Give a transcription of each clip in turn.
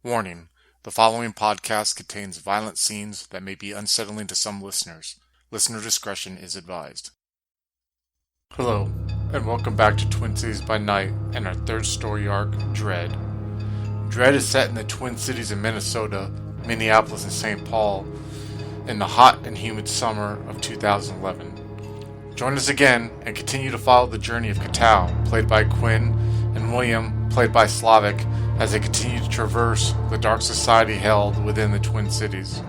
Warning: the following podcast contains violent scenes that may be unsettling to some listeners. Listener discretion is advised. Hello, and welcome back to Twin Cities by Night and our third story arc, Dread. Dread is set in the Twin Cities of Minnesota, Minneapolis, and St. Paul in the hot and humid summer of 2011. Join us again and continue to follow the journey of Kaetao, played by Quinn, and William, played by Slavic, as they continue to traverse the dark society held within the Twin Cities.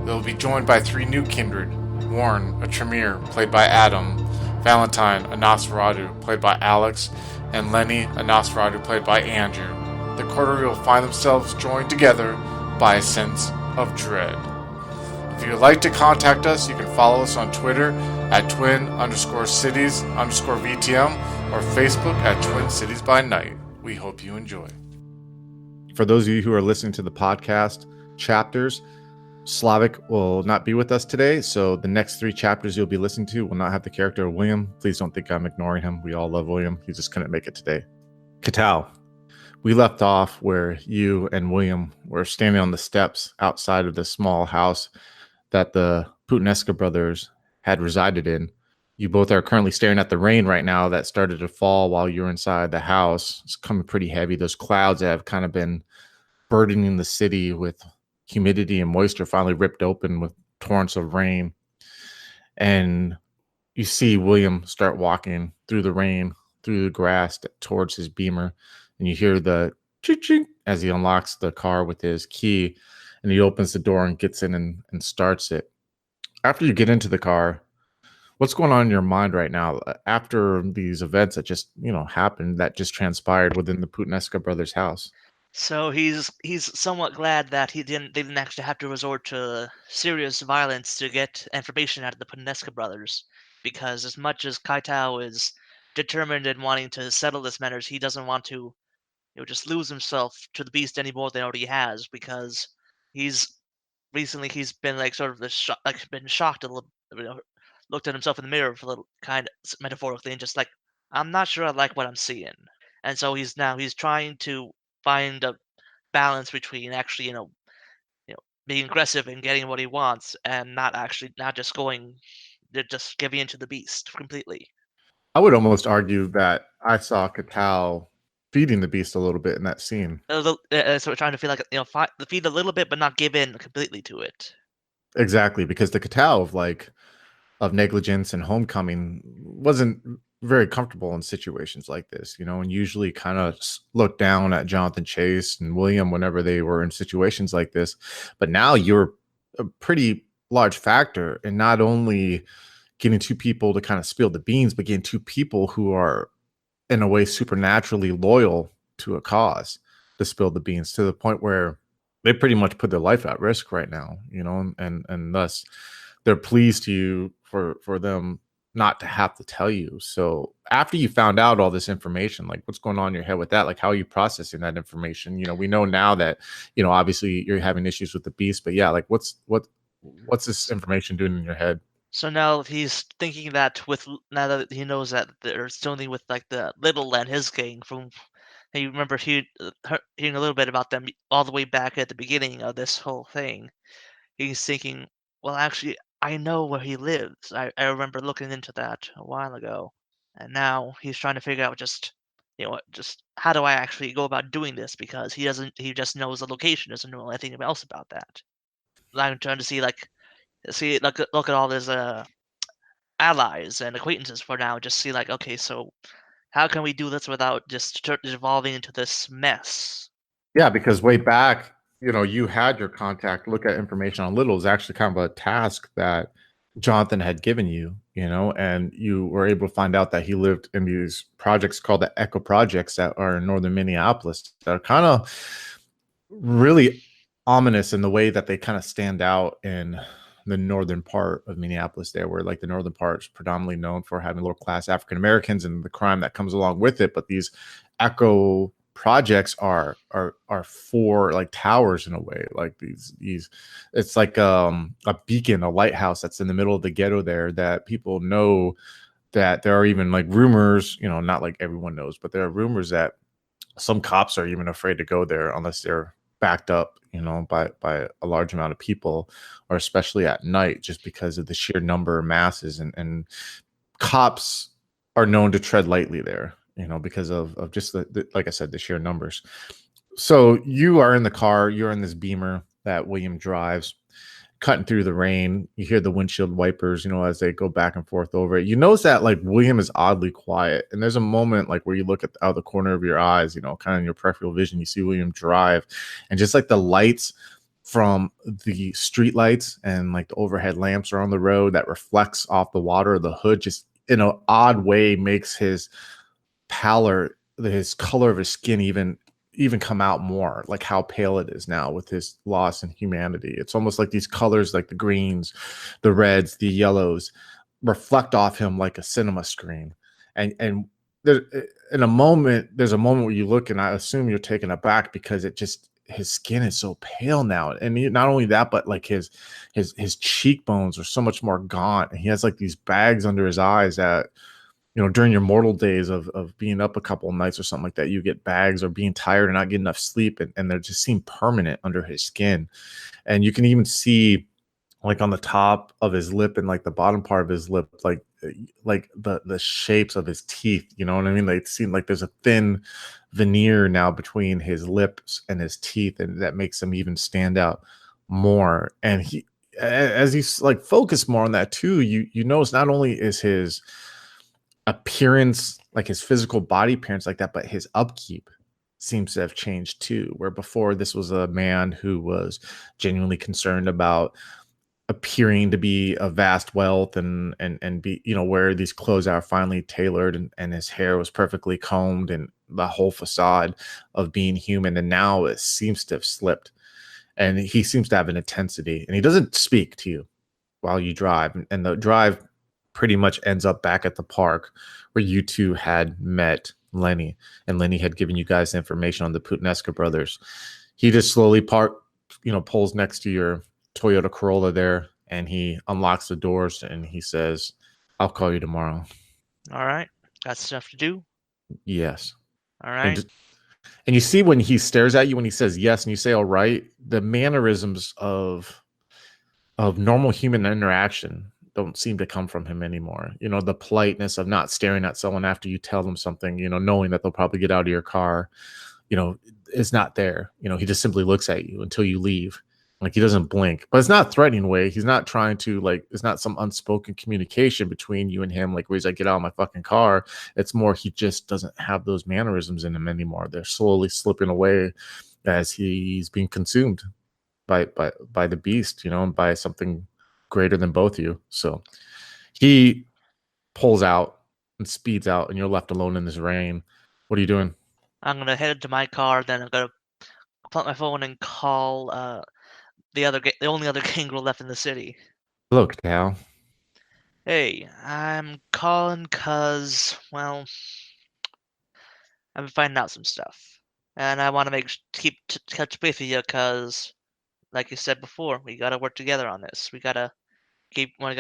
They will be joined by three new Kindred: Warren, a Tremere, played by Adam; Valentine, a Nosferatu, played by Alex; and Lenny, a Nosferatu, played by Andrew. The coterie will find themselves joined together by a sense of dread. If you would like to contact us, you can follow us on Twitter at twin_cities_VTM or Facebook at Twin Cities by Night. We hope you enjoy. For those of you who are listening to the podcast chapters, Slavic will not be with us today, so the next three chapters you'll be listening to will not have the character of William. Please don't think I'm ignoring him. We all love William. He just couldn't make it today. Kaetao, we left off where you and William were standing on the steps outside of the small house that the Putanesca brothers had resided in. You both are currently staring at the rain right now that started to fall while you're inside the house. It's coming pretty heavy. Those clouds that have kind of been burdening the city with humidity and moisture finally ripped open with torrents of rain. And you see William start walking through the rain, through the grass towards his Beamer. And you hear the ching as he unlocks the car with his key. And he opens the door and gets in and starts it. After you get into the car, what's going on in your mind right now after these events that just, happened, that just transpired within the Putanesca brothers' house? So he's somewhat glad that they didn't actually have to resort to serious violence to get information out of the Putanesca brothers, because as much as Kaetao is determined in wanting to settle this matters, he doesn't want to, just lose himself to the beast any more than he already has, because he's he's been like sort of been shocked a little, looked at himself in the mirror for a little, kind of metaphorically, and just like, I'm not sure I like what I'm seeing. And so he's trying to find a balance between actually, being aggressive and getting what he wants, and not just just giving in to the beast completely. I would almost argue that I saw Kaetao feeding the beast a little bit in that scene. So we're trying to feel like, feed a little bit, but not give in completely to it. Exactly, because the Kaetao of Negligence and Homecoming wasn't very comfortable in situations like this, and usually kind of looked down at Jonathan Chase and William whenever they were in situations like this. But now you're a pretty large factor in not only getting two people to kind of spill the beans, but getting two people who are in a way supernaturally loyal to a cause to spill the beans, to the point where they pretty much put their life at risk right now, and thus they're pleased to you for them not to have to tell you. So after you found out all this information, like, what's going on in your head with that? Like, how are you processing that information? We know now that, obviously you're having issues with the beast, but yeah, like, what's this information doing in your head? So now he's thinking that now that he knows that there's something with like the Little and his gang from. He remember hearing a little bit about them all the way back at the beginning of this whole thing. He's thinking, well, actually, I know where he lives. I remember looking into that a while ago. And now he's trying to figure out just how do I actually go about doing this, because he just knows the location, doesn't know anything else about that. I'm trying to look at all his allies and acquaintances for now, just see like, okay, so how can we do this without just evolving into this mess? Yeah, because way back, you had your contact look at information on Little. Is actually kind of a task that Jonathan had given you, and you were able to find out that he lived in these projects called the Echo Projects that are in northern Minneapolis, that are kind of really ominous in the way that they kind of stand out in the northern part of Minneapolis there, where like the northern part is predominantly known for having lower class African Americans and the crime that comes along with it. But these Echo projects are for like towers in a way, like these it's like a beacon, a lighthouse that's in the middle of the ghetto there, that people know, that there are even like rumors, not like everyone knows, but there are rumors that some cops are even afraid to go there unless they're backed up, by a large amount of people, or especially at night, just because of the sheer number of masses, and cops are known to tread lightly there, because of just like I said, the sheer numbers. So you are in the car, you're in this Beamer that William drives, cutting through the rain. You hear the windshield wipers, as they go back and forth over it. You notice that like William is oddly quiet. And there's a moment like where you look out of the corner of your eyes, kind of in your peripheral vision, you see William drive, and just like the lights from the street lights and like the overhead lamps are on the road that reflects off the water of the hood, just in an odd way makes his pallor, his color of his skin even come out more, like how pale it is now with his loss in humanity. It's almost like these colors, like the greens, the reds, the yellows, reflect off him like a cinema screen. And there, there's a moment where you look, and I assume you're taken aback because his skin is so pale now. And not only that, but like his cheekbones are so much more gaunt, and he has like these bags under his eyes that, during your mortal days of being up a couple of nights or something like that, you get bags, or being tired and not getting enough sleep, and they just seem permanent under his skin. And you can even see like on the top of his lip and like the bottom part of his lip, like the shapes of his teeth, you know what I mean? They seem like there's a thin veneer now between his lips and his teeth, and that makes him even stand out more. And as he's like focused more on that too, you notice not only is his appearance, like his physical body appearance like that, but his upkeep seems to have changed too, where before this was a man who was genuinely concerned about appearing to be a vast wealth, and be, wear these clothes that are finely tailored, and his hair was perfectly combed, and the whole facade of being human. And now it seems to have slipped, and he seems to have an intensity, and he doesn't speak to you while you drive, and the drive pretty much ends up back at the park where you two had met Lenny, and Lenny had given you guys information on the Putnesca brothers. He just slowly pulls next to your Toyota Corolla there, and he unlocks the doors, and he says, "I'll call you tomorrow." All right. Got stuff to do. Yes. All right. And you see when he stares at you, when he says yes, and you say, "All right," the mannerisms of normal human interaction don't seem to come from him anymore. The politeness of not staring at someone after you tell them something, knowing that they'll probably get out of your car, is not there. He just simply looks at you until you leave. Like, he doesn't blink, but it's not a threatening way. He's not trying to, like, it's not some unspoken communication between you and him, like, where he's like, "Get out of my fucking car." It's more, he just doesn't have those mannerisms in him anymore. They're slowly slipping away as he's being consumed by the beast, and by something greater than both of you. So he pulls out and speeds out, and you're left alone in this rain. What are you doing? I'm gonna head to my car, then I'm gonna pull out my phone and call the only other gangrel left in the city. Hello, Kaetao. Hey, I'm calling cause, well, I've been finding out some stuff, and I want to keep touch base with you cause, like you said before, we gotta work together on this. We gotta keep each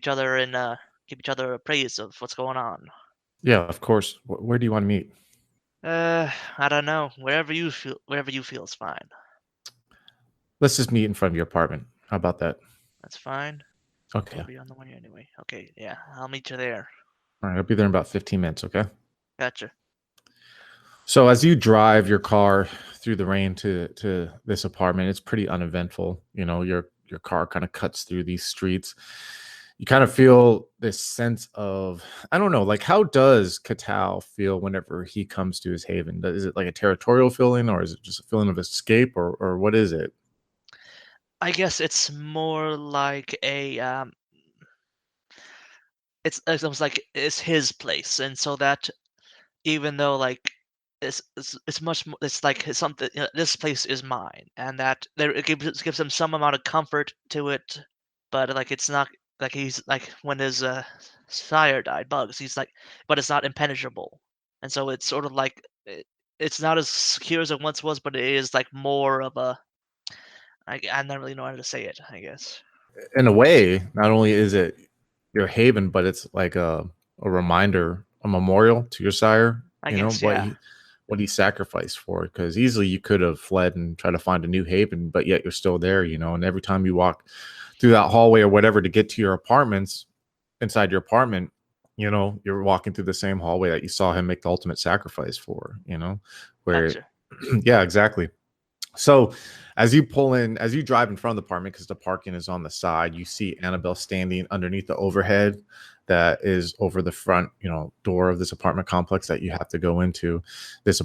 other keep each other appraised of what's going on. Yeah, of course. Where do you want to meet? I don't know. Wherever you feel is fine. Let's just meet in front of your apartment. How about that? That's fine. Okay. We'll be on the one anyway. Okay, yeah, I'll meet you there. All right, I'll be there in about 15 minutes, okay? Gotcha. So as you drive your car through the rain to this apartment, it's pretty uneventful. Your car kind of cuts through these streets. You kind of feel this sense of, I don't know, like, how does Kaetao feel whenever he comes to his haven? Is it like a territorial feeling, or is it just a feeling of escape, or what is it? I guess it's more like it's almost like it's his place, and so that even though like it's much more, it's like it's something, this place is mine, and that it gives him some amount of comfort to it, but like it's not like he's like when his sire died, Bugs. He's like, but it's not impenetrable, and so it's sort of like it's not as secure as it once was, but it is like more of a I don't really know how to say it, I guess. In a way, not only is it your haven, but it's like a reminder, a memorial to your sire. I guess, What yeah. what he sacrificed for. Because easily you could have fled and tried to find a new haven, but yet you're still there, you know. And every time you walk through that hallway or whatever to get to your apartments, inside your apartment, you know, you're walking through the same hallway that you saw him make the ultimate sacrifice for, you know, where, Gotcha. yeah, exactly. So as you pull in, as you drive in front of the apartment, because the parking is on the side, you see Annabelle standing underneath the overhead that is over the front, you know, door of this apartment complex that you have to go into. This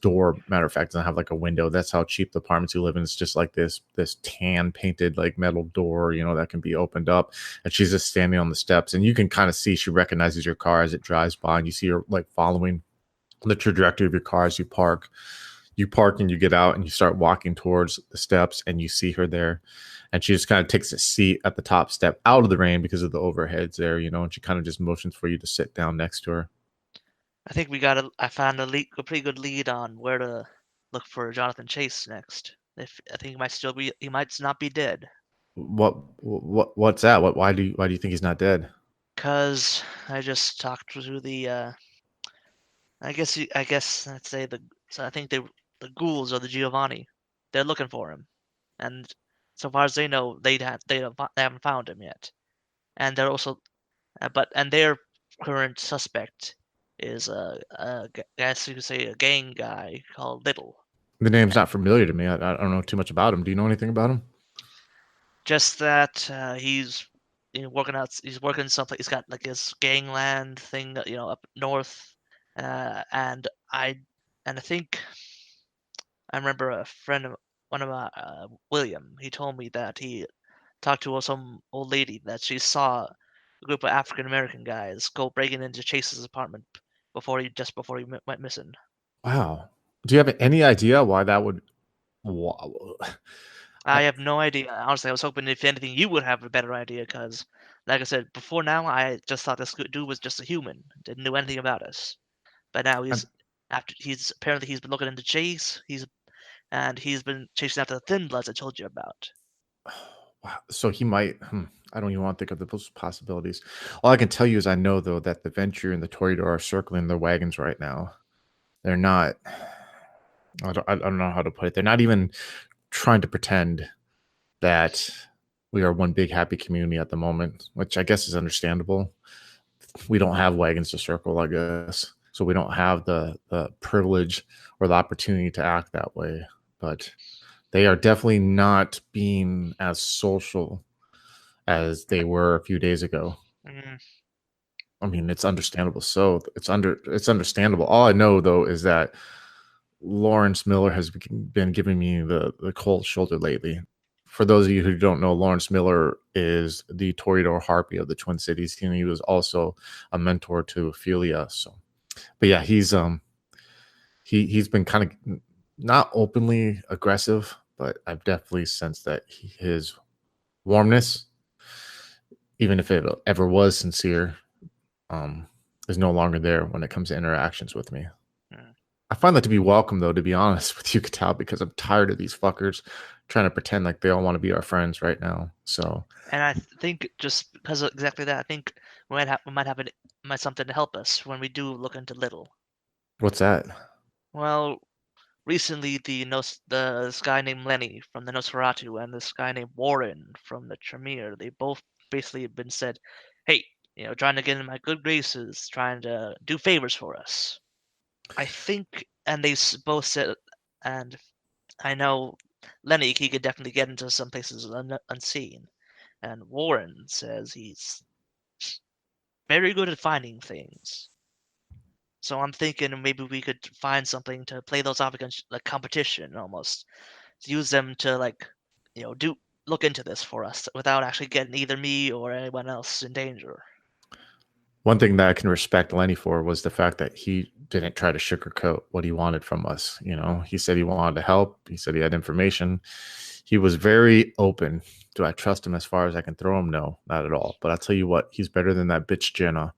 door, matter of fact, doesn't have like a window. That's how cheap the apartments you live in. It's just like this tan painted like metal door, you know, that can be opened up. And she's just standing on the steps, and you can kind of see she recognizes your car as it drives by, and you see her like following the trajectory of your car as you park and you get out and you start walking towards the steps, and you see her there, and she just kind of takes a seat at the top step out of the rain because of the overheads there, you know, and she kind of just motions for you to sit down next to her. I think I found a pretty good lead on where to look for Jonathan Chase next. If I think he might not be dead. What's that? Why do you think he's not dead? Cause I just talked through I guess let's say so I think the ghouls or the Giovanni, they're looking for him, and so far as they know, they haven't found him yet, and they're also and their current suspect is guess you could say a gang guy called Little. The name's not familiar to me. I don't know too much about him. Do you know anything about him? Just that he's working out. He's working something. He's got like his gangland thing, up north, and I think I remember a friend of one of my William. He told me that he talked to some old lady that she saw a group of African American guys go breaking into Chase's apartment before he went missing. Wow. Do you have any idea why that would? Wow. I have no idea. Honestly, I was hoping if anything you would have a better idea because, like I said before, now I just thought this dude was just a human, didn't know anything about us. But now he's been looking into Chase. He's been chasing after the Thin Bloods I told you about. Wow. So he might. I don't even want to think of those possibilities. All I can tell you is I know though that the Venture and the Toreador are circling their wagons right now. They're not. I don't know how to put it. They're not even trying to pretend that we are one big happy community at the moment, which I guess is understandable. We don't have wagons to circle, I guess, so we don't have the privilege or the opportunity to act that way. But they are definitely not being as social as they were a few days ago. Mm, I mean, it's understandable. So it's understandable. All I know though is that Lawrence Miller has been giving me the cold shoulder lately. For those of you who don't know, Lawrence Miller is the Toreador Harpy of the Twin Cities. He was also a mentor to Ophelia. So, but yeah, he's been kind of not openly aggressive, but I've definitely sensed that his warmness, even if it ever was sincere, um, is no longer there when it comes to interactions with me. mm. I find that to be welcome, though, to be honest with you, Katal, because I'm tired of these fuckers trying to pretend like they all want to be our friends right now. So, And I think just because of exactly that, I think we might something to help us when we do look into Little. what's that? Well, recently this guy named Lenny from the Nosferatu and this guy named Warren from the Tremere, they both basically have been said, hey, trying to get in my good graces, trying to do favors for us. I think, and both said, and I know Lenny, he could definitely get into some places unseen, and Warren says he's very good at finding things. So I'm thinking maybe we could find something to play those off against like competition almost. Use them to do look into this for us without actually getting either me or anyone else in danger. One thing that I can respect Lenny for was the fact that he didn't try to sugarcoat what he wanted from us. You know, he said he wanted to help. He said he had information. He was very open. Do I trust him as far as I can throw him? No, not at all. But I'll tell you what, he's better than that bitch Jenna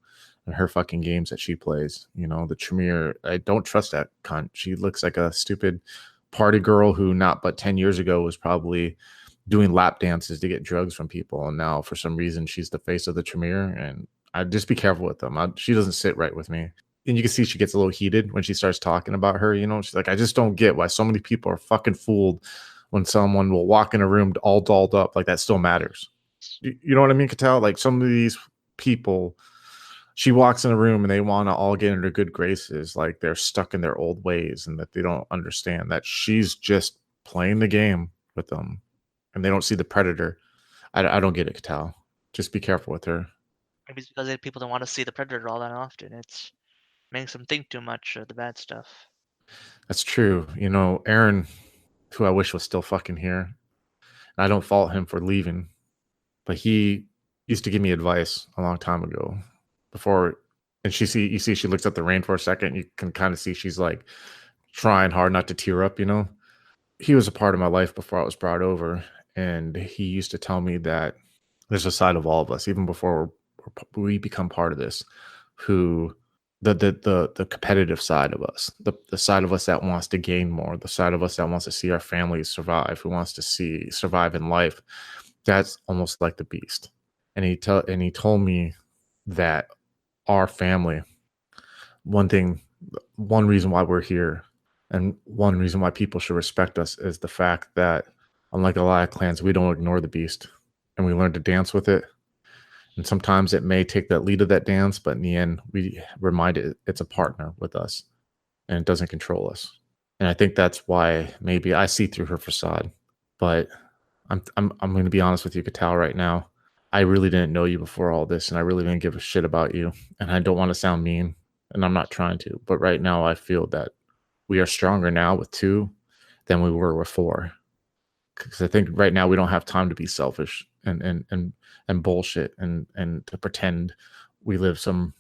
and her fucking games that she plays. You know, the Tremere, I don't trust that cunt. She looks like a stupid party girl who not but 10 years ago was probably doing lap dances to get drugs from people. And now for some reason she's the face of the Tremere. And I'd just be careful with them. She doesn't sit right with me. and you can see she gets a little heated when she starts talking about her. She's like, I just don't get why so many people are fucking fooled when someone will walk in a room all dolled up like that still matters. You know what I mean, Kaetao? Like some of these people, she walks in a room and they want to all get into good graces, like they're stuck in their old ways and that they don't understand that she's just playing the game with them and they don't see the predator. I don't get it, Kaetao. Just be careful with her. Maybe it's because people don't want to see the predator all that often. It's makes them think too much of the bad stuff. That's true. Aaron, who I wish was still fucking here, and I don't fault him for leaving, but he used to give me advice a long time ago before. And you see she looks at the rain for a second. You can kind of see she's like trying hard not to tear up. He was a part of my life before I was brought over, and he used to tell me that there's a side of all of us, even before we become part of this, who the competitive side of us, the side of us that wants to gain more, the side of us that wants to see our families survive, who wants to see survive in life. That's almost like the beast. And he told me that our family, one reason why we're here, and one reason why people should respect us is the fact that, unlike a lot of clans, we don't ignore the beast and we learn to dance with it. And sometimes it may take that lead of that dance, but in the end, we remind it it's a partner with us and it doesn't control us. And I think that's why maybe I see through her facade. But I'm going to be honest with you, Kaetao, right now. I really didn't know you before all this, and I really didn't give a shit about you. And I don't want to sound mean, and I'm not trying to. But right now, I feel that we are stronger now with two than we were with four. Because I think right now we don't have time to be selfish and bullshit and to pretend we live some,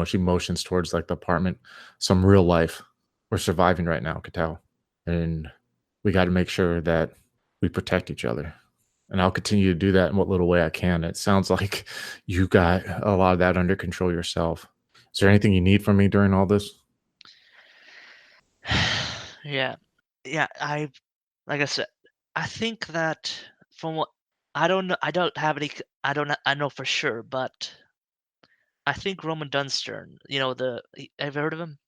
she motions towards like the apartment, some real life. We're surviving right now, Kaetao, and we got to make sure that we protect each other. And I'll continue to do that in what little way I can. It sounds like you got a lot of that under control yourself. Is there anything you need from me during all this? Yeah, yeah. Like I said, I think that from what I don't know, I don't have any. I know for sure, but I think Roman Dunstern. Have you heard of him?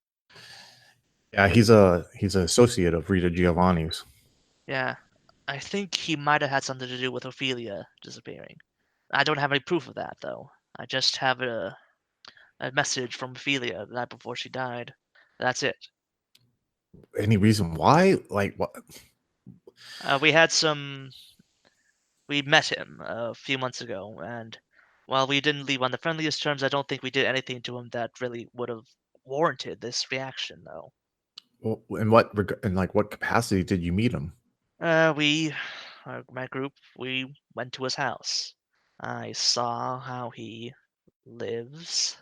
Yeah, he's an associate of Rita Giovanni's. Yeah, I think he might have had something to do with Ophelia disappearing. I don't have any proof of that though. I just have a message from Ophelia the night before she died. That's it. Any reason why? Like what? We had some. We met him a few months ago, and while we didn't leave on the friendliest terms, I don't think we did anything to him that really would have warranted this reaction, though. Well, in like what capacity did you meet him? We, my group, we went to his house. I saw how he lives,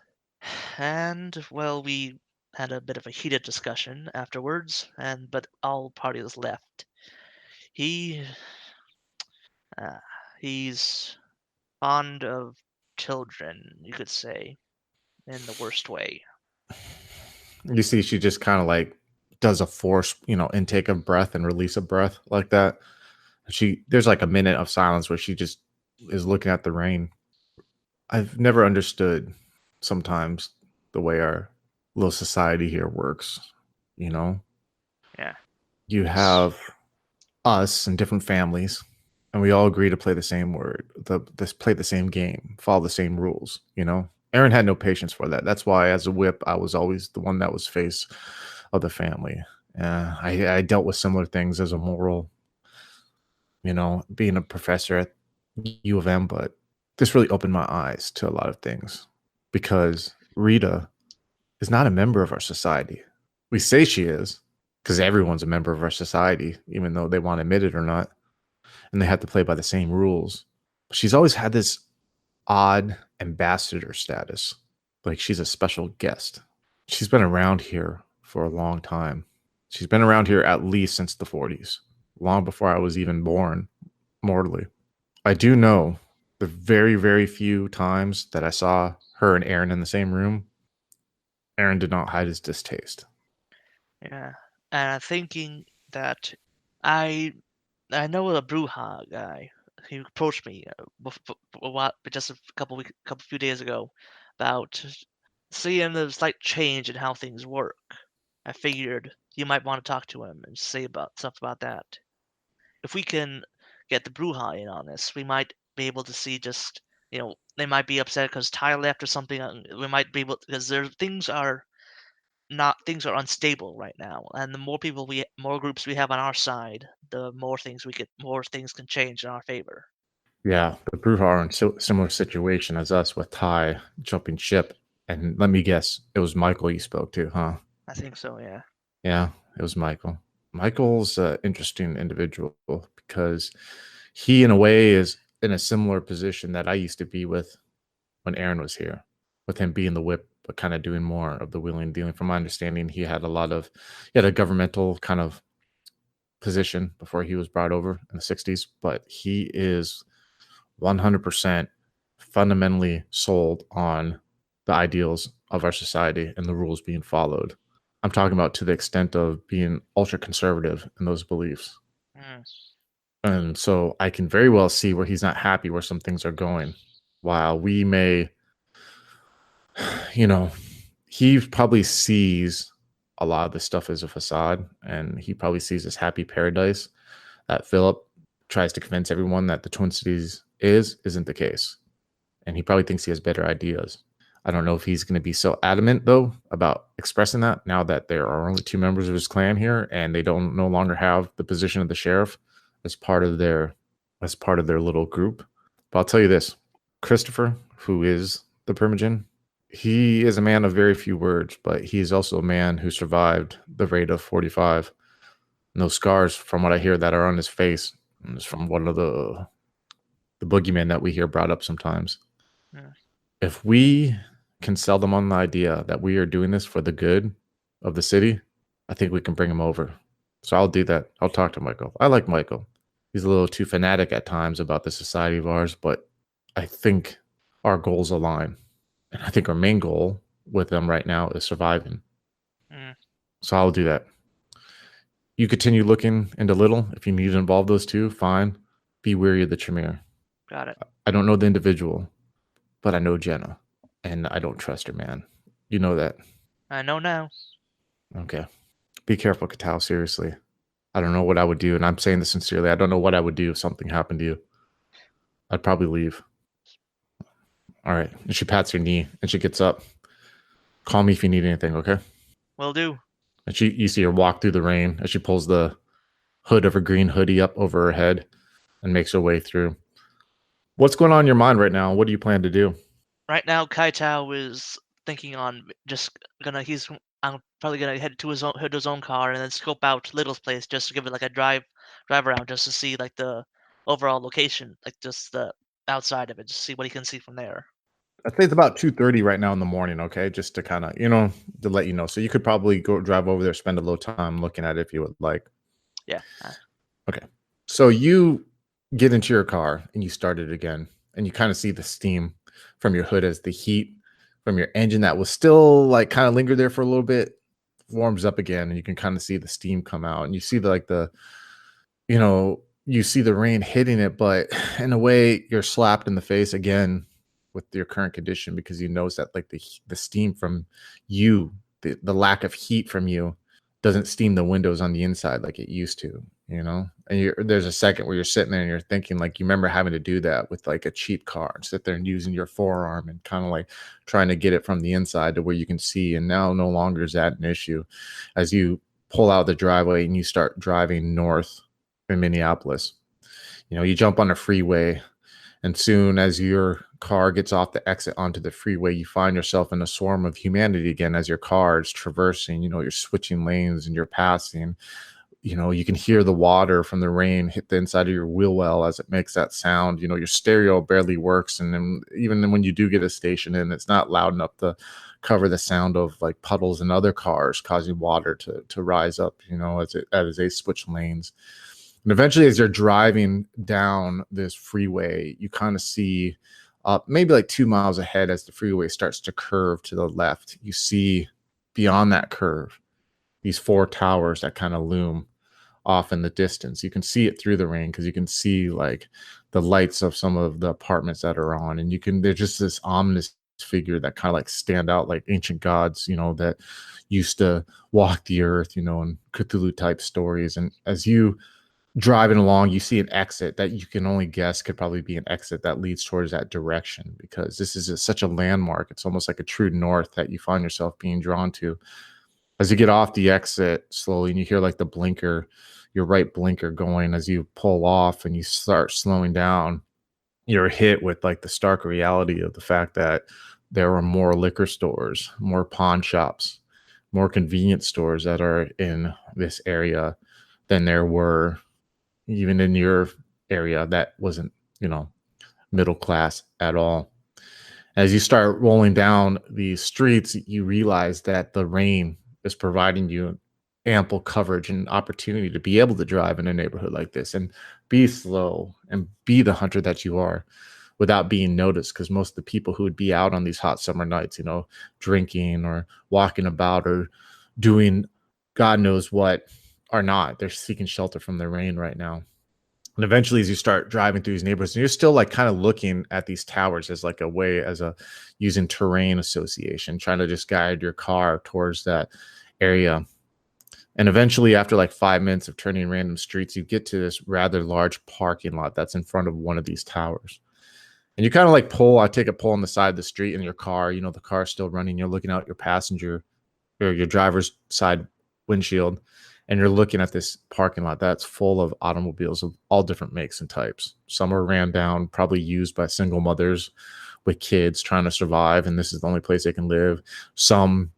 and well, we had a bit of a heated discussion afterwards, but all parties left. He, uh, he's fond of children, you could say, in the worst way. You see, she just kind of like does a force, intake of breath and release of breath like that. There's like a minute of silence where she just is looking at the rain. I've never understood sometimes the way our little society here works. You know, Yeah. you have us and different families, and we all agree to play the same play the same game, follow the same rules. Aaron had no patience for that. That's why, as a whip, I was always the one that was face of the family. I dealt with similar things as a moral, being a professor at U of M, but this really opened my eyes to a lot of things because Rita is not a member of our society. We say she is because everyone's a member of our society, even though they want to admit it or not, and they have to play by the same rules. But she's always had this odd ambassador status, like she's a special guest. She's been around here for a long time. She's been around here at least since the 40s, long before I was even born mortally. I do know the very, very few times that I saw her and Aaron in the same room, Aaron did not hide his distaste. Yeah. And I'm thinking that I I know a Bruja guy. He approached me just a couple few days ago about seeing the slight change in how things work, I figured you might want to talk to him and say about stuff about that. If we can get the Bruja in on this, we might be able to see just, they might be upset because Ty left or something. We might be able, because things are unstable right now, and the more groups we have on our side, the more things can change in our favor. Yeah, the Bruja are in similar situation as us with Ty jumping ship. And let me guess, it was Michael you spoke to, huh? I think so, yeah. Yeah, it was Michael. Michael's an interesting individual because he, in a way, is in a similar position that I used to be with when Aaron was here, with him being the whip, but kind of doing more of the wheeling and dealing. From my understanding, he had a governmental kind of position before he was brought over in the 60s, but he is 100% fundamentally sold on the ideals of our society and the rules being followed. I'm talking about to the extent of being ultra conservative in those beliefs. Mm. And so I can very well see where he's not happy where some things are going. While we may, you know, he probably sees a lot of this stuff as a facade, and he probably sees this happy paradise that Philip tries to convince everyone that the Twin Cities isn't the case. And he probably thinks he has better ideas. I don't know if he's going to be so adamant though about expressing that now that there are only two members of his clan here and they don't no longer have the position of the sheriff as part of their little group. But I'll tell you this, Christopher, who is the Primogen, he is a man of very few words, but he's also a man who survived the raid of 45. No scars, from what I hear, that are on his face. And it's from one of the boogeymen that we hear brought up sometimes. Yeah. If we can sell them on the idea that we are doing this for the good of the city, I think we can bring him over. So I'll do that. I'll talk to Michael. I like Michael. He's a little too fanatic at times about the society of ours, but I think our goals align. And I think our main goal with them right now is surviving. Mm. So I'll do that. You continue looking into Little. If you need to involve those two, fine. Be wary of the Tremere. Got it. I don't know the individual, but I know Jenna, and I don't trust her, man. You know that. I know now. Okay. Be careful, Kaetao, seriously. I don't know what I would do, and I'm saying this sincerely. I don't know what I would do if something happened to you. I'd probably leave. All right. And she pats her knee, and she gets up. Call me if you need anything, okay? Will do. And you see her walk through the rain as she pulls the hood of her green hoodie up over her head and makes her way through. What's going on in your mind right now? What do you plan to do? Right now, Kaetao is thinking on I'm probably gonna head to his own car and then scope out Little's place just to give it like a drive around just to see like the overall location, like just the outside of it, just see what he can see from there. I'd say it's about 2:30 right now in the morning, okay? Just to kind of, to let you know. So you could probably go drive over there, spend a little time looking at it if you would like. Yeah. Okay. So you get into your car and you start it again, and you kind of see the steam from your hood as the heat from your engine that was still like kind of lingered there for a little bit warms up again, and you can kind of see the steam come out, and you see you see the rain hitting it, but in a way you're slapped in the face again with your current condition because you notice that like the steam from you, the lack of heat from you doesn't steam the windows on the inside like it used to, and there's a second where you're sitting there and you're thinking like you remember having to do that with like a cheap car and sit there and using your forearm and kind of like trying to get it from the inside to where you can see, and now no longer is that an issue as you pull out the driveway and you start driving north in Minneapolis. You jump on a freeway, and soon as your car gets off the exit onto the freeway, you find yourself in a swarm of humanity again as your car is traversing, you're switching lanes and you're passing. You can hear the water from the rain hit the inside of your wheel well as it makes that sound. Your stereo barely works. And then even when you do get a station in, it's not loud enough to cover the sound of like puddles and other cars causing water to rise up, as they switch lanes. And eventually, as you're driving down this freeway, you kind of see maybe like 2 miles ahead as the freeway starts to curve to the left. You see beyond that curve these 4 towers that kind of loom off in the distance. You can see it through the rain because you can see like the lights of some of the apartments that are on, and there's just this ominous figure that kind of like stand out like ancient gods, that used to walk the earth, and Cthulhu type stories. And as you driving along, you see an exit that you can only guess could probably be an exit that leads towards that direction, because this is such a landmark. It's almost like a true north that you find yourself being drawn to. As you get off the exit slowly and you hear like the blinker, your right blinker going, as you pull off and you start slowing down, you're hit with like the stark reality of the fact that there are more liquor stores, more pawn shops, more convenience stores that are in this area than there were even in your area that wasn't, middle class at all. As you start rolling down these streets, you realize that the rain is providing you ample coverage and opportunity to be able to drive in a neighborhood like this and be slow and be the hunter that you are without being noticed. Because most of the people who would be out on these hot summer nights, drinking or walking about or doing God knows what, are not. They're seeking shelter from the rain right now. And eventually, as you start driving through these neighborhoods, and you're still like kind of looking at these towers as like a way, as a using terrain association, trying to just guide your car towards that area. And eventually, after like 5 minutes of turning random streets, you get to this rather large parking lot that's in front of one of these towers. And you kind of like I take a pull on the side of the street in your car. The car's still running. You're looking out your passenger or your driver's side windshield, and you're looking at this parking lot that's full of automobiles of all different makes and types. Some are ran down, probably used by single mothers with kids trying to survive, and this is the only place they can live. Some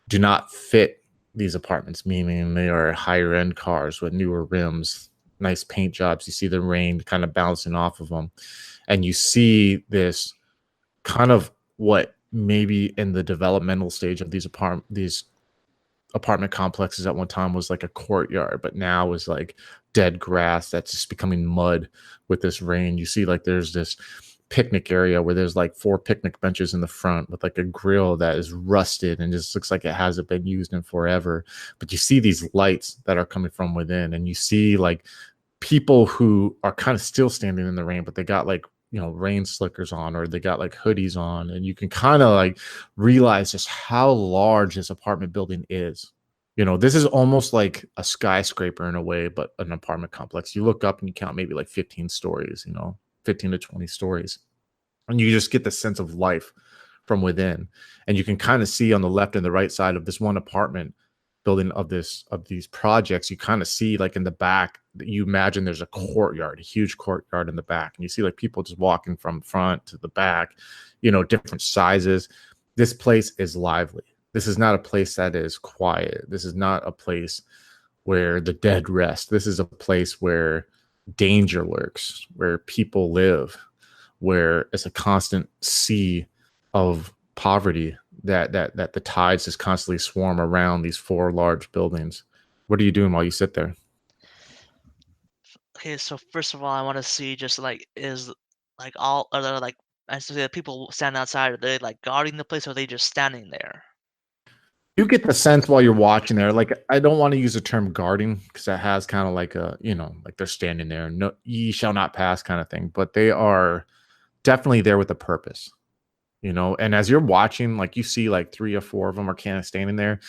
do not fit these apartments, meaning they are higher end cars with newer rims, nice paint jobs. You see the rain kind of bouncing off of them, and you see this kind of what maybe in the developmental stage of these apartment complexes at one time was like a courtyard, but now is like dead grass that's just becoming mud with this rain. You see like there's this picnic area where there's like 4 picnic benches in the front with like a grill that is rusted and just looks like it hasn't been used in forever. But you see these lights that are coming from within, and you see like people who are kind of still standing in the rain, but they got like rain slickers on, or they got like hoodies on, and you can kind of like realize just how large this apartment building is. This is almost like a skyscraper in a way, but an apartment complex. You look up and you count maybe like 15 stories, 15 to 20 stories, and you just get the sense of life from within. And you can kind of see on the left and the right side of this one apartment building of these projects, you kind of see like in the back, you imagine there's a courtyard, a huge courtyard in the back, and you see like people just walking from front to the back, different sizes. This place is lively. This is not a place that is quiet. This is not a place where the dead rest. This is a place where danger lurks, where people live, where it's a constant sea of poverty that the tides just constantly swarm around these 4 large buildings. What are you doing while you sit there? Okay, so first of all, I want to see just like is like all are there like I see the people standing outside. Are they like guarding the place, or are they just standing there? You get the sense while you're watching there, like I don't want to use the term guarding because that has kind of like a like they're standing there, no, ye shall not pass kind of thing. But they are definitely there with a purpose. And as you're watching, like you see like 3 or 4 of them are kind of standing there,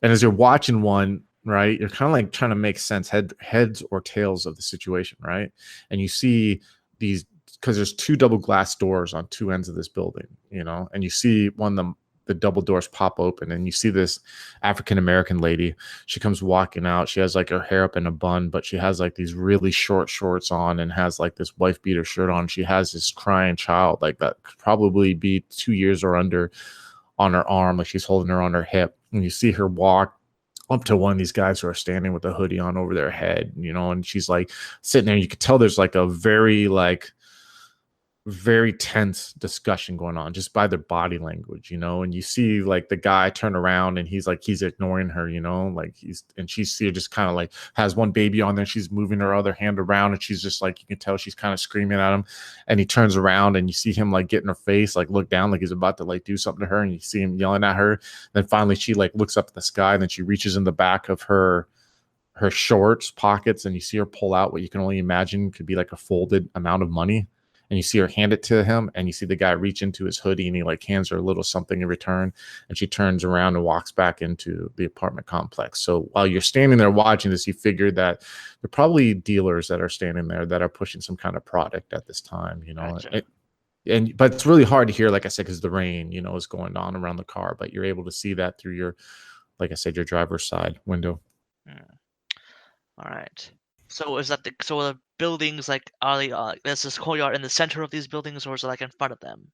and as you're watching one, right, you're kind of like trying to make sense, heads or tails of the situation, right? And you see these, because there's 2 double glass doors on 2 ends of this building, and you see one of them, the double doors pop open, and you see this African American lady. She comes walking out. She has like her hair up in a bun, but she has like these really short shorts on and has like this wife beater shirt on. She has this crying child, like that could probably be 2 years or under, on her arm, like she's holding her on her hip. And you see her walk up to one of these guys who are standing with a hoodie on over their head, and she's like sitting there. You could tell there's like a very tense discussion going on just by their body language, and you see like the guy turn around and he's ignoring her, like she's just kind of like has one baby on there. She's moving her other hand around, and she's just like, you can tell she's kind of screaming at him, and he turns around and you see him like get in her face, like look down, like he's about to like do something to her, and you see him yelling at her. Then finally she like looks up at the sky, and then she reaches in the back of her shorts pockets, and you see her pull out what you can only imagine could be like a folded amount of money. and you see her hand it to him, and you see the guy reach into his hoodie and he like hands her a little something in return, and she turns around and walks back into the apartment complex. So while you're standing there watching this, you figure that they're probably dealers that are standing there that are pushing some kind of product at this time, Gotcha. but it's really hard to hear, like I said, because the rain, is going on around the car, but you're able to see that through your, like I said, your driver's side window. All right. So is that the buildings like are they there's this courtyard in the center of these buildings, or is it like in front of them?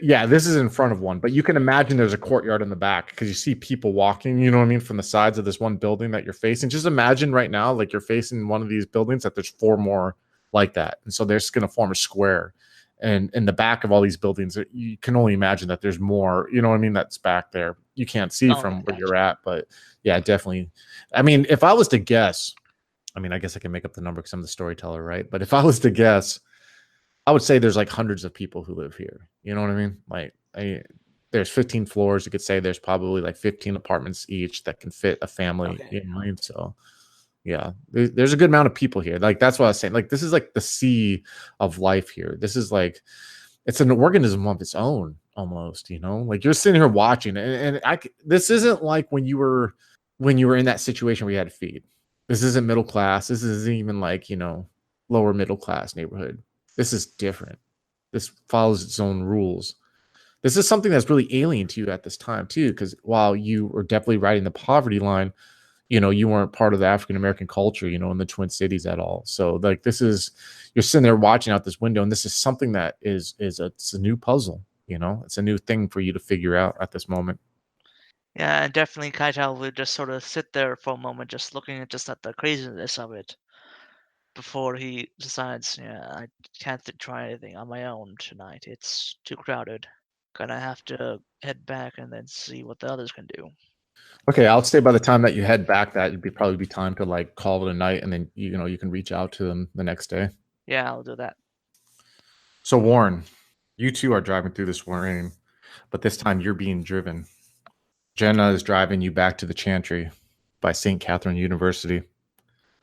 Yeah, this is in front of one, but you can imagine there's a courtyard in the back because you see people walking, you know what I mean, from the sides of this one building that you're facing. Just imagine right now, like you're facing one of these buildings, that there's 4 more like that. And so they're just going to form a square. And in the back of all these buildings, you can only imagine that there's more, you know what I mean, that's back there. You can't see Oh, from where gotcha. you're at, but yeah, definitely. I mean, if I was to guess, I mean, I guess I can make up the number because I'm the storyteller, right? But if I was to guess, I would say there's like hundreds of people who live here. You know what I mean? Like, there's 15 floors. You could say there's probably like 15 apartments each that can fit a family. Okay. You know what I mean? So, yeah, there's a good amount of people here. Like, that's what I was saying. Like, this is like the sea of life here. This is like, it's an organism of its own almost. Like you're sitting here watching, this isn't like when you were in that situation where you had to feed. This isn't middle class. This isn't even like lower middle class neighborhood. This is different. This follows its own rules. This is something that's really alien to you at this time too, because while you were definitely riding the poverty line, you weren't part of the African American culture, in the Twin Cities at all. So like you're sitting there watching out this window, and this is something that it's a new puzzle. It's a new thing for you to figure out at this moment. Yeah, and definitely Kaitao would just sort of sit there for a moment, just looking at the craziness of it before he decides, yeah, I can't try anything on my own tonight. It's too crowded. Gonna have to head back and then see what the others can do. Okay, I'll say by the time that you head back, that it'd probably be time to like call it a night, and then you can reach out to them the next day. Yeah, I'll do that. So Warren, you two are driving through this rain, but this time you're being driven. Jenna is driving you back to the Chantry by St. Catherine University.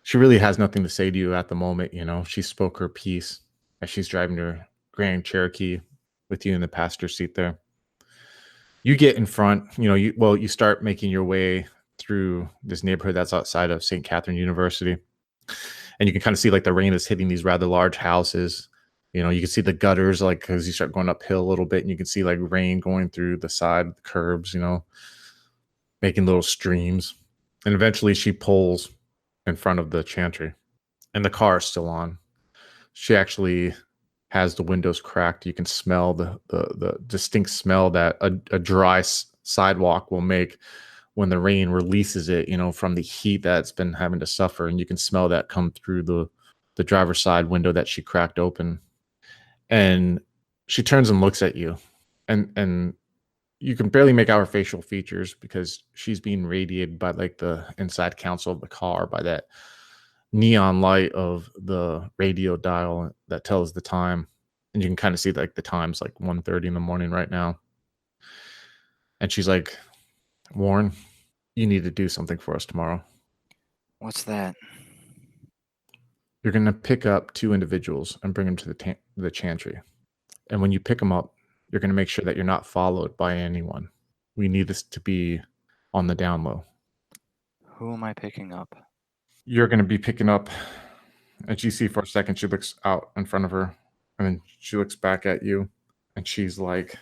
She really has nothing to say to you at the moment. She spoke her piece as she's driving her Grand Cherokee with you in the passenger seat there. You get in front, you start making your way through this neighborhood that's outside of St. Catherine University. And you can kind of see like the rain is hitting these rather large houses. You can see the gutters, like, because you start going uphill a little bit, and you can see like rain going through the side of the curbs, making little streams. And eventually she pulls in front of the Chantry, and the car is still on. She actually has the windows cracked. You can smell the distinct smell that a dry sidewalk will make when the rain releases it, from the heat that's been having to suffer. And you can smell that come through the driver's side window that she cracked open. And she turns and looks at you, and you can barely make out her facial features because she's being radiated by like the inside console of the car by that neon light of the radio dial that tells the time. And you can kind of see like the time's like 1:30 in the morning right now. And she's like, Warren, you need to do something for us tomorrow. What's that? You're going to pick up 2 individuals and bring them to the Chantry. And when you pick them up, you're going to make sure that you're not followed by anyone. We need this to be on the down low. Who am I picking up? You're going to be picking up, and you see for a second, she looks out in front of her, and then she looks back at you, and she's like,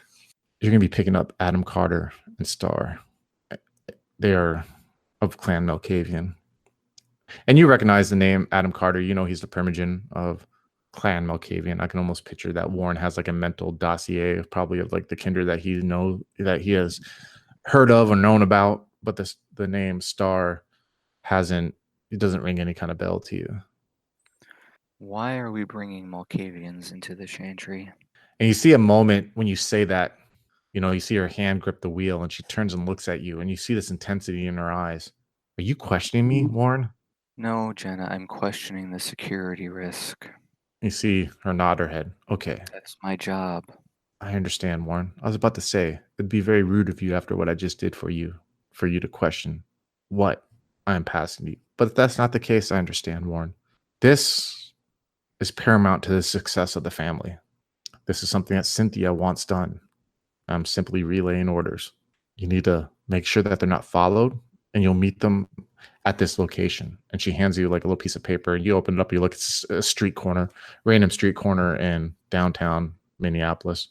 you're going to be picking up Adam Carter and Star. They are of Clan Malkavian. And you recognize the name Adam Carter. He's the Primogen of Clan Malkavian. I can almost picture that Warren has like a mental dossier of probably of like the kindred that he has heard of or known about, but the name Star it doesn't ring any kind of bell to you. Why are we bringing Malkavians into the Chantry? And you see a moment when you say that, you see her hand grip the wheel, and she turns and looks at you, and you see this intensity in her eyes. Are you questioning me, Warren? No, Jenna, I'm questioning the security risk. You see her nod her head. Okay. That's my job. I understand, Warren. I was about to say, it'd be very rude of you after what I just did for you to question what I am passing you. But if that's not the case, I understand, Warren. This is paramount to the success of the family. This is something that Cynthia wants done. I'm simply relaying orders. You need to make sure that they're not followed, and you'll meet them at this location. And she hands you like a little piece of paper, and you open it up, you look at a street corner, random street corner in downtown Minneapolis.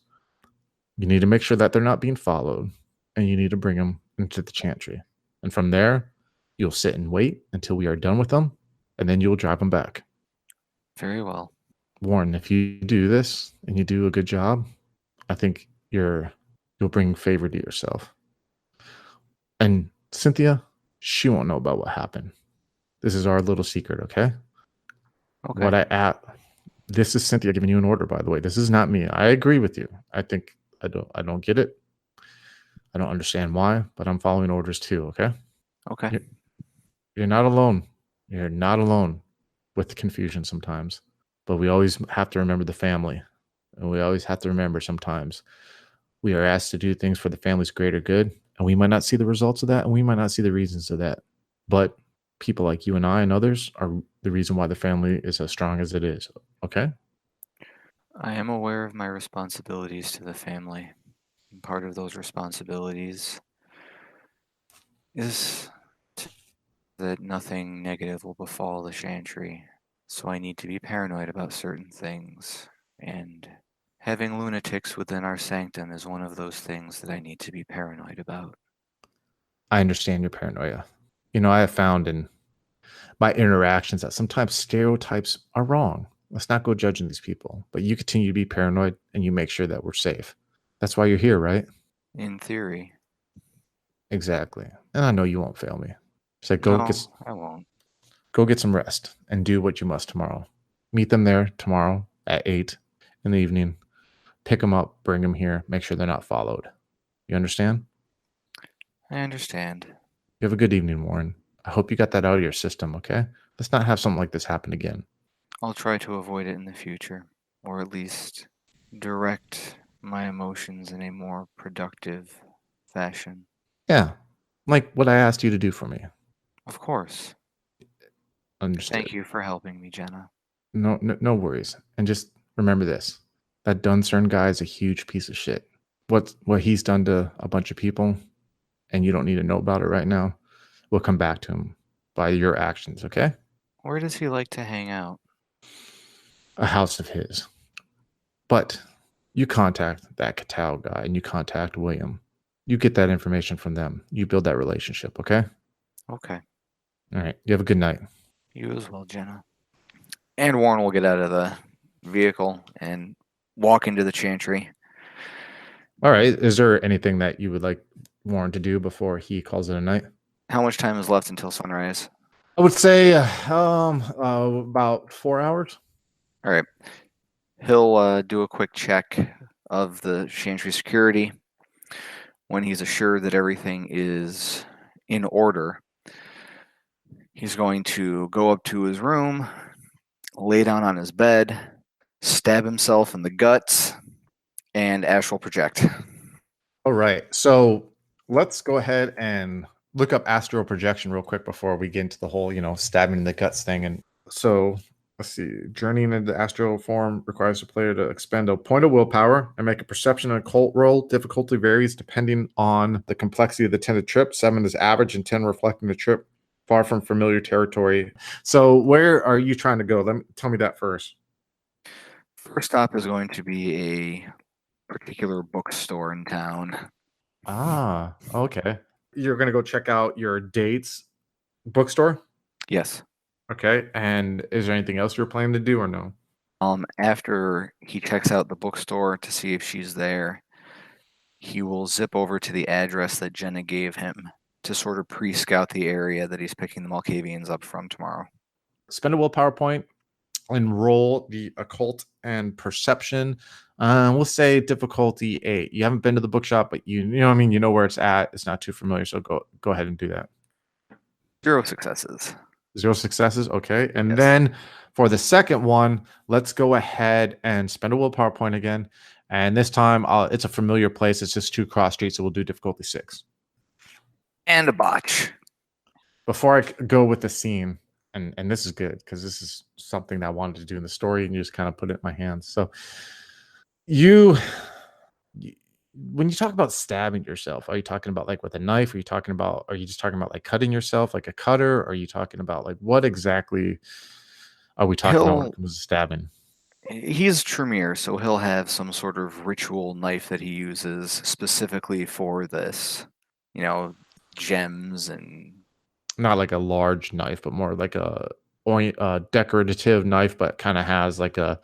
You need to make sure that they're not being followed, and you need to bring them into the chantry. And from there, you'll sit and wait until we are done with them, and then you'll drive them back. Very well. Warren, if you do this and you do a good job, I think you'll bring favor to yourself. And Cynthia, she won't know about what happened. This is our little secret, okay? Okay. This is Cynthia giving you an order, by the way. This is not me. I agree with you. I don't get it. I don't understand why, but I'm following orders too, okay? Okay. You're not alone. You're not alone with confusion sometimes. But we always have to remember the family. And we always have to remember sometimes we are asked to do things for the family's greater good. And we might not see the results of that. And we might not see the reasons of that. But people like you and I and others are the reason why the family is as strong as it is. Okay? I am aware of my responsibilities to the family. And part of those responsibilities is that nothing negative will befall the chantry. So I need to be paranoid about certain things. And having lunatics within our sanctum is one of those things that I need to be paranoid about. I understand your paranoia. I have found in my interactions that sometimes stereotypes are wrong. Let's not go judging these people, but you continue to be paranoid and you make sure that we're safe. That's why you're here, right? In theory. Exactly. And I know you won't fail me. So I won't. Go get some rest and do what you must tomorrow. Meet them there tomorrow at 8 in the evening. Pick them up, bring them here, make sure they're not followed. You understand? I understand. You have a good evening, Warren. I hope you got that out of your system, okay? Let's not have something like this happen again. I'll try to avoid it in the future, or at least direct my emotions in a more productive fashion. Yeah, like what I asked you to do for me. Of course. Understood. Thank you for helping me, Jenna. No worries. And just remember this. That Duncern guy is a huge piece of shit. What he's done to a bunch of people, and you don't need to know about it right now, will come back to him by your actions, okay? Where does he like to hang out? A house of his. But you contact that Kaetao guy and you contact William. You get that information from them. You build that relationship, okay? Okay. All right. You have a good night. You as well, Jenna. And Warren will get out of the vehicle and walk into the chantry. All right. Is there anything that you would like Warren to do before he calls it a night? How much time is left until sunrise? I would say about 4 hours. All right. He'll do a quick check of the chantry security. When he's assured that everything is in order, he's going to go up to his room, lay down on his bed, stab himself in the guts, and astral project. All right. So let's go ahead and look up astral projection real quick before we get into the whole, stabbing in the guts thing. And so let's see. Journeying into astral form requires the player to expend a point of willpower and make a perception and occult roll. Difficulty varies depending on the complexity of the intended trip. 7 is average and 10 reflecting the trip far from familiar territory. So where are you trying to go? Tell me that first. First stop is going to be a particular bookstore in town. Ah, okay. You're going to go check out your date's bookstore? Yes. Okay. And is there anything else you're planning to do or no? After he checks out the bookstore to see if she's there, he will zip over to the address that Jenna gave him to sort of pre-scout the area that he's picking the Malkavians up from tomorrow. Spend a willpower point and roll the occult and perception. We'll say difficulty 8. You haven't been to the bookshop, but you know what I mean? You know where it's at. It's not too familiar, so go ahead and do that. 0 successes. 0 successes, okay. And Yes. then for the second one, let's go ahead and spend a willpower point again. And this time, it's a familiar place. It's just 2 cross streets, so we'll do difficulty 6. And a botch. Before I go with the scene, and this is good because this is something that I wanted to do in the story, and you just kind of put it in my hands. So you when you talk about stabbing yourself, are you talking about like with a knife? Are you just talking about like cutting yourself like a cutter? Or are you talking about like what exactly are we talking about when it comes to stabbing? He's Tremere, so he'll have some sort of ritual knife that he uses specifically for this. Gems and Not like a large knife, but more like a decorative knife, but kind of has like kind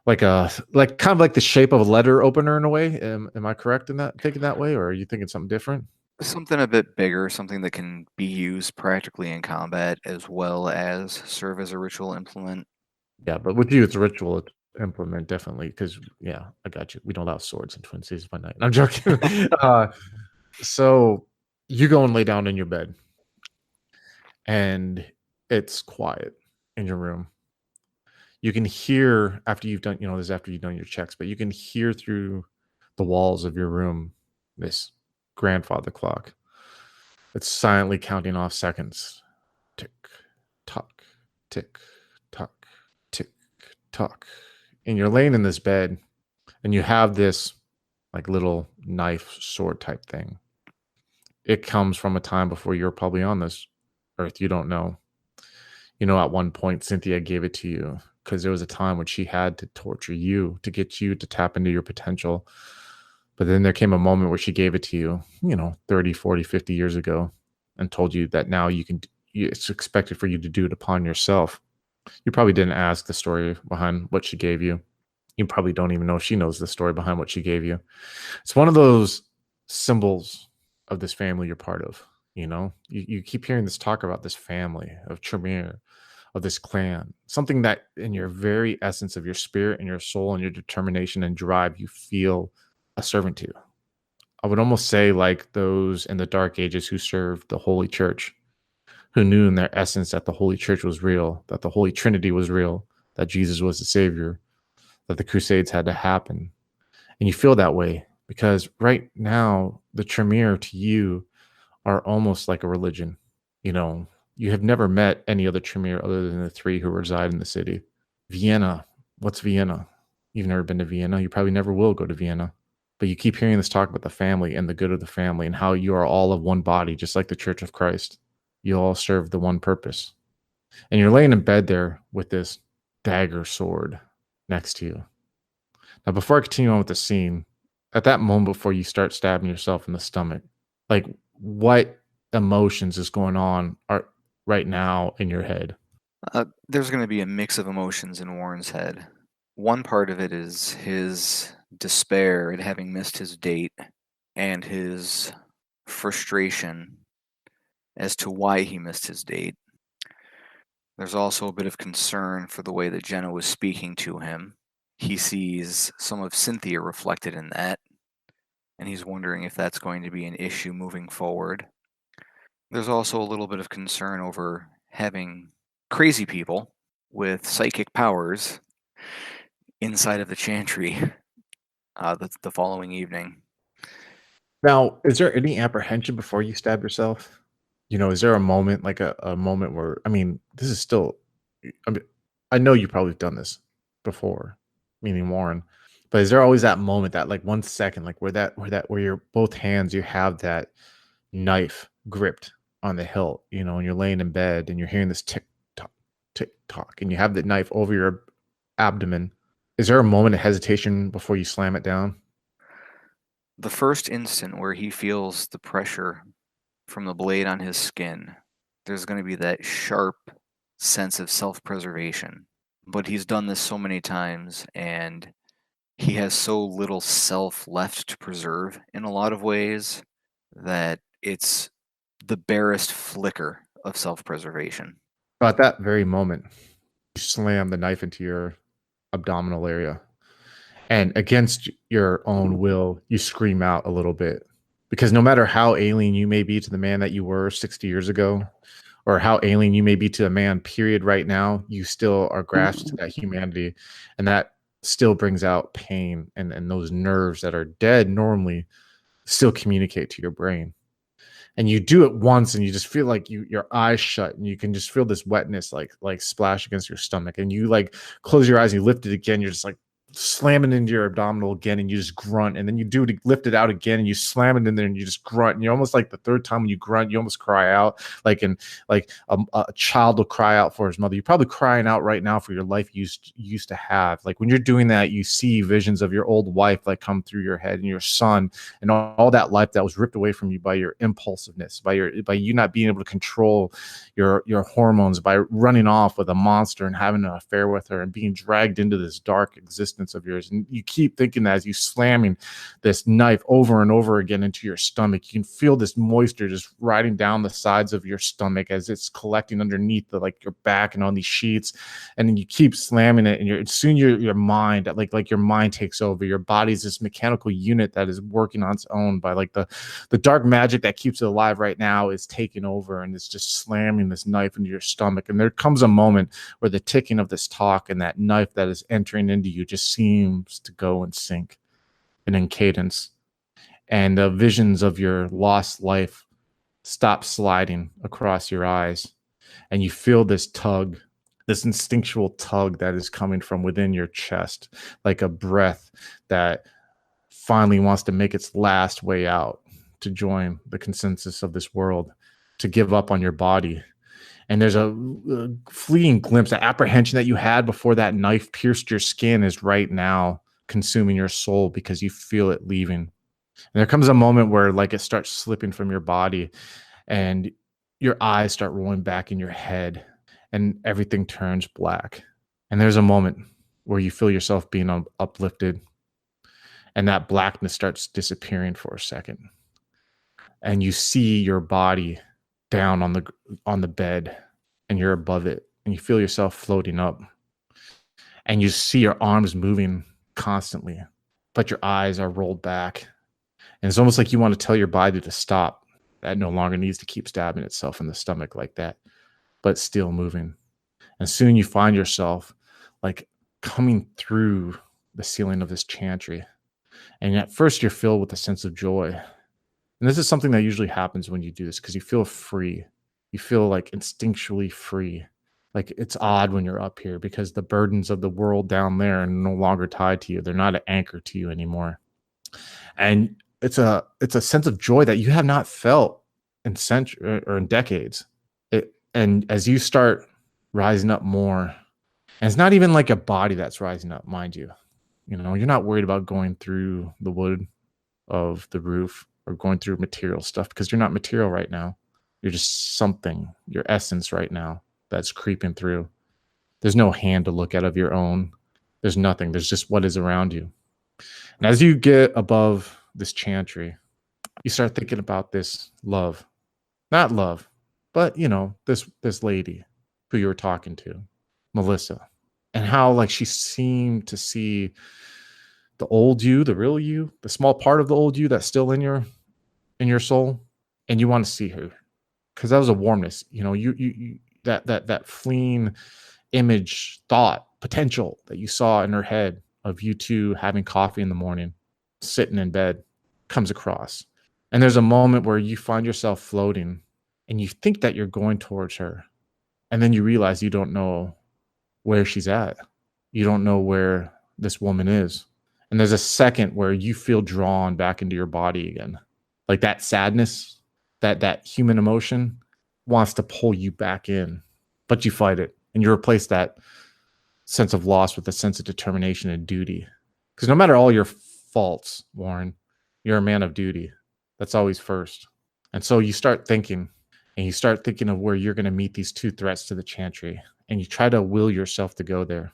of like the shape of a letter opener in a way. Am I correct in that thinking that way, or are you thinking something different? something a bit bigger, something that can be used practically in combat as well as serve as a ritual implement. Yeah, but with you, it's a ritual implement, definitely. Because yeah, I got you. We don't allow swords in Twin Cities by night. I'm joking. So you go and lay down in your bed, and it's quiet in your room. You can hear after you've done, this is after you've done your checks, but you can hear through the walls of your room this grandfather clock. It's silently counting off seconds. Tick, tock, tick, tock, tick, tock. And you're laying in this bed, and you have this like little knife sword type thing. It comes from a time before you're probably on this earth. You don't know. At one point, Cynthia gave it to you because there was a time when she had to torture you to get you to tap into your potential. But then there came a moment where she gave it to you, 30, 40, 50 years ago and told you that now it's expected for you to do it upon yourself. You probably didn't ask the story behind what she gave you. You probably don't even know if she knows the story behind what she gave you. It's one of those symbols of this family you're part of. You keep hearing this talk about this family of Tremere, of this clan, something that in your very essence of your spirit and your soul and your determination and drive, you feel a servant to. I would almost say like those in the dark ages who served the Holy Church, who knew in their essence that the Holy Church was real, that the Holy Trinity was real, that Jesus was the Savior, that the Crusades had to happen. And you feel that way because right now, the Tremere to you are almost like a religion. You have never met any other Tremere other than the three who reside in the city. Vienna. What's Vienna? You've never been to Vienna. You probably never will go to Vienna. But you keep hearing this talk about the family and the good of the family and how you are all of one body, just like the Church of Christ. You all serve the one purpose. And you're laying in bed there with this dagger sword next to you. Now, before I continue on with the scene, at that moment before you start stabbing yourself in the stomach, like what emotions is going on right now in your head? There's going to be a mix of emotions in Warren's head. One part of it is his despair at having missed his date and his frustration as to why he missed his date. There's also a bit of concern for the way that Jenna was speaking to him. He sees some of Cynthia reflected in that, and he's wondering if that's going to be an issue moving forward. There's also a little bit of concern over having crazy people with psychic powers inside of the chantry the following evening. Now, is there any apprehension before you stab yourself? Is there a moment, like a moment where, this is still, I know you probably done this before, meaning Warren, but is there always that moment, that like 1 second, like where you're both hands, you have that knife gripped on the hilt, and you're laying in bed and you're hearing this tick tock, and you have the knife over your abdomen. Is there a moment of hesitation before you slam it down? The first instant where he feels the pressure from the blade on his skin, there's going to be that sharp sense of self-preservation. But he's done this so many times, and he has so little self left to preserve in a lot of ways that it's the barest flicker of self-preservation. At that very moment, you slam the knife into your abdominal area, and against your own will, you scream out a little bit, because no matter how alien you may be to the man that you were 60 years ago, or how alien you may be to a man period right now, you still are grasped to that humanity, and that still brings out pain, and those nerves that are dead normally still communicate to your brain. And you do it once and you just feel like your eyes shut and you can just feel this wetness like splash against your stomach, and you like close your eyes and you lift it again. You're just like slam it into your abdominal again and you just grunt, and then you do it, lift it out again and you slam it in there and you just grunt, and you're almost like the third time when you grunt you almost cry out, like a child will cry out for his mother. You're probably crying out right now for your life you used to have. Like when you're doing that, you see visions of your old wife like come through your head, and your son, and all that life that was ripped away from you by your impulsiveness, by you not being able to control your hormones, by running off with a monster and having an affair with her and being dragged into this dark existence of yours. And you keep thinking that as you slamming this knife over and over again into your stomach, you can feel this moisture just riding down the sides of your stomach as it's collecting underneath the like your back and on these sheets. And then you keep slamming it, and soon your mind, like your mind takes over. Your body's this mechanical unit that is working on its own by like the dark magic that keeps it alive right now is taking over, and it's just slamming this knife into your stomach. And there comes a moment where the ticking of this talk and that knife that is entering into you just seems to go in sync and in cadence, and the visions of your lost life stop sliding across your eyes, and you feel this tug, this instinctual tug that is coming from within your chest, like a breath that finally wants to make its last way out to join the consensus of this world, to give up on your body. And there's a fleeting glimpse, that apprehension that you had before that knife pierced your skin is right now consuming your soul because you feel it leaving. And there comes a moment where like it starts slipping from your body and your eyes start rolling back in your head and everything turns black. And there's a moment where you feel yourself being uplifted, and that blackness starts disappearing for a second. And you see your body down on the bed, and you're above it, and you feel yourself floating up, and you see your arms moving constantly, but your eyes are rolled back, and it's almost like you want to tell your body to stop. That no longer needs to keep stabbing itself in the stomach like that, but still moving. And soon you find yourself like coming through the ceiling of this chantry, and at first you're filled with a sense of joy. And this is something that usually happens when you do this, because you feel free. You feel like instinctually free. Like it's odd when you're up here because the burdens of the world down there are no longer tied to you. They're not an anchor to you anymore. And it's a sense of joy that you have not felt in centuries or in decades. And as you start rising up more, and it's not even like a body that's rising up, mind you. You know, you're not worried about going through the wood of the roof or going through material stuff, because you're not material right now. You're just something, your essence right now that's creeping through. There's no hand to look at of your own. There's nothing. There's just what is around you. And as you get above this chantry, you start thinking about this love. Not love, but you know, this lady who you were talking to, Melissa, and how like she seemed to see the old you, the real you, the small part of the old you that's still in your soul, and you want to see her because that was a warmness. You know, you that fleeing image, thought, potential that you saw in her head of you two having coffee in the morning, sitting in bed, comes across. And there's a moment where you find yourself floating and you think that you're going towards her. And then you realize you don't know where she's at. You don't know where this woman is. And there's a second where you feel drawn back into your body again. Like that sadness, that human emotion wants to pull you back in, but you fight it. And you replace that sense of loss with a sense of determination and duty. Because no matter all your faults, Warren, you're a man of duty. That's always first. And so you start thinking, and you start thinking of where you're going to meet these two threats to the chantry. And you try to will yourself to go there.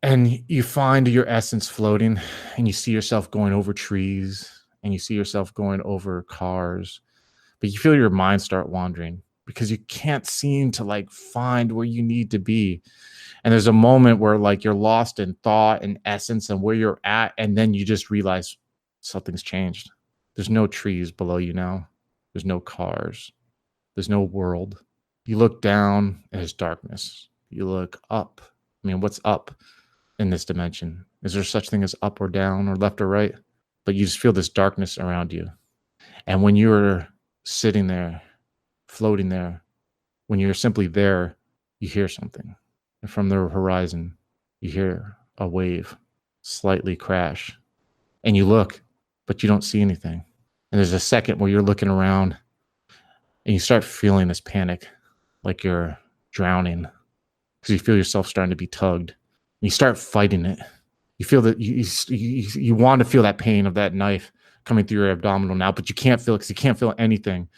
And you find your essence floating, and you see yourself going over trees, and you see yourself going over cars, but you feel your mind start wandering because you can't seem to like find where you need to be. And there's a moment where like you're lost in thought and essence and where you're at, and then you just realize something's changed. There's no trees below you now. There's no cars. There's no world. You look down and there's darkness. You look up. I mean, what's up in this dimension? Is there such thing as up or down or left or right? But you just feel this darkness around you. And when you're sitting there, floating there, when you're simply there, you hear something. And from the horizon, you hear a wave slightly crash. And you look, but you don't see anything. And there's a second where you're looking around and you start feeling this panic, like you're drowning, because you feel yourself starting to be tugged. And you start fighting it. You feel that you want to feel that pain of that knife coming through your abdominal now, but you can't feel it because you can't feel anything.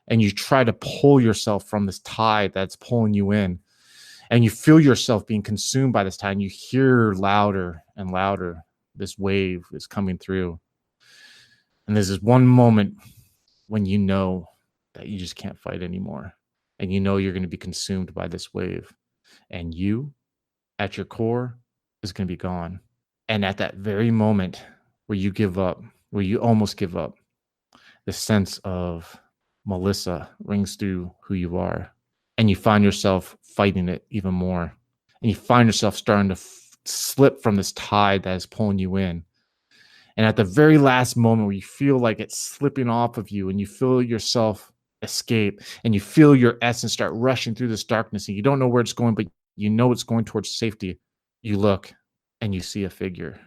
And you try to pull yourself from this tide that's pulling you in. And you feel yourself being consumed by this tide. And you hear louder and louder, this wave is coming through. And there's this one moment when you know that you just can't fight anymore. And you know you're going to be consumed by this wave. And you, at your core, is going to be gone. And at that very moment where you give up, where you almost give up, the sense of Melissa rings through who you are. And you find yourself fighting it even more. And you find yourself starting to slip from this tide that is pulling you in. And at the very last moment where you feel like it's slipping off of you and you feel yourself escape and you feel your essence start rushing through this darkness and you don't know where it's going, but you know it's going towards safety, you look and you see a figure,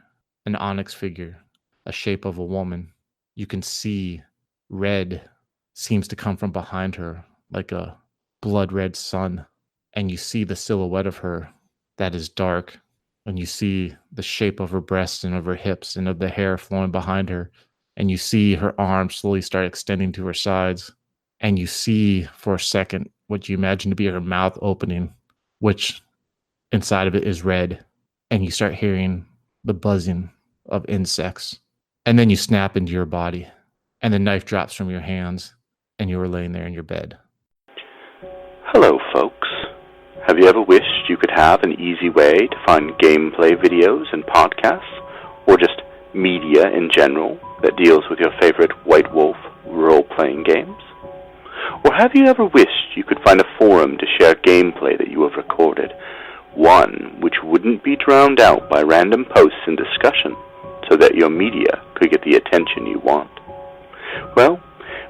an onyx figure, a shape of a woman. You can see red seems to come from behind her like a blood red sun. And you see the silhouette of her that is dark. And you see the shape of her breasts and of her hips and of the hair flowing behind her. And you see her arms slowly start extending to her sides. And you see for a second what you imagine to be her mouth opening, which inside of it is red. And you start hearing the buzzing of insects. And then you snap into your body. And the knife drops from your hands. And you are laying there in your bed. Hello, folks. Have you ever wished you could have an easy way to find gameplay videos and podcasts, or just media in general that deals with your favorite White Wolf role-playing games? Or have you ever wished you could find a forum to share gameplay that you have recorded, one which wouldn't be drowned out by random posts and discussion, so that your media could get the attention you want? Well,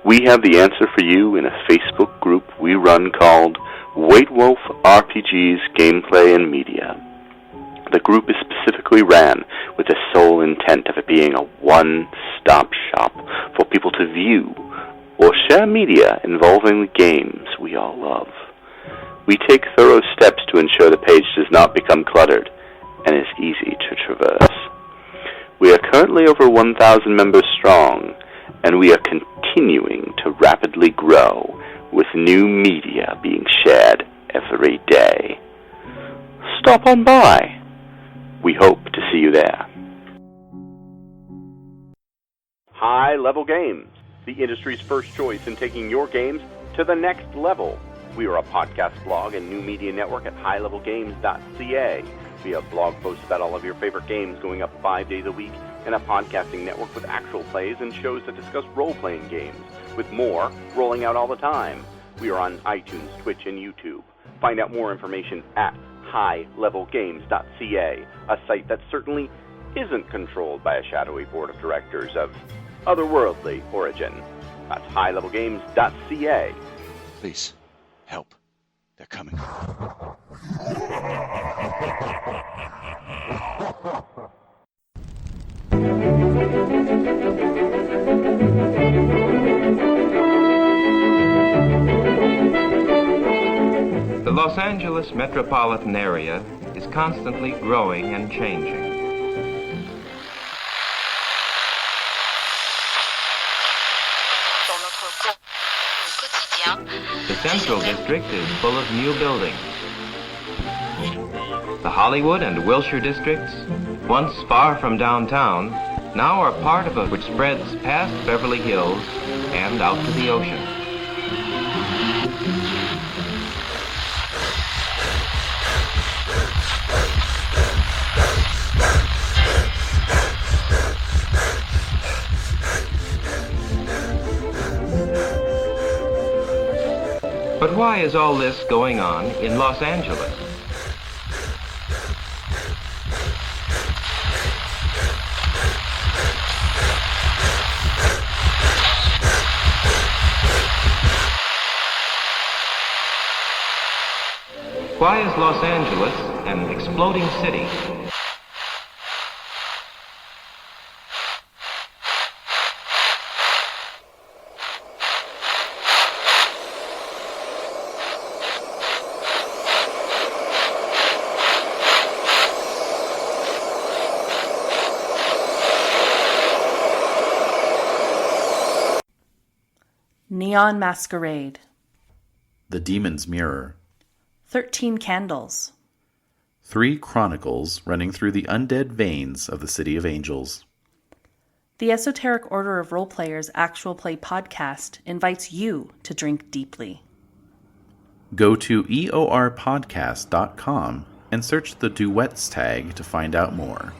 we have the answer for you in a Facebook group we run called White Wolf RPGs Gameplay and Media. The group is specifically ran with the sole intent of it being a one-stop shop for people to view or share media involving the games we all love. We take thorough steps to ensure the page does not become cluttered and is easy to traverse. We are currently over 1,000 members strong, and we are continuing to rapidly grow with new media being shared every day. Stop on by. We hope to see you there. High Level Games, the industry's first choice in taking your games to the next level. We are a podcast blog and new media network at highlevelgames.ca. We have blog posts about all of your favorite games going up 5 days a week, and a podcasting network with actual plays and shows that discuss role-playing games, with more rolling out all the time. We are on iTunes, Twitch, and YouTube. Find out more information at highlevelgames.ca, a site that certainly isn't controlled by a shadowy board of directors of otherworldly origin. That's highlevelgames.ca. Please, help. They're coming. The Los Angeles metropolitan area is constantly growing and changing. The Central District is full of new buildings. The Hollywood and Wilshire districts, once far from downtown, now are part of it which spreads past Beverly Hills and out to the ocean. But why is all this going on in Los Angeles? Why is Los Angeles an exploding city? Neon Masquerade. The Demon's Mirror. 13 Candles. 3 chronicles running through the undead veins of the City of Angels. The Esoteric Order of Roleplayers Actual Play podcast invites you to drink deeply. Go to eorpodcast.com and search the duets tag to find out more.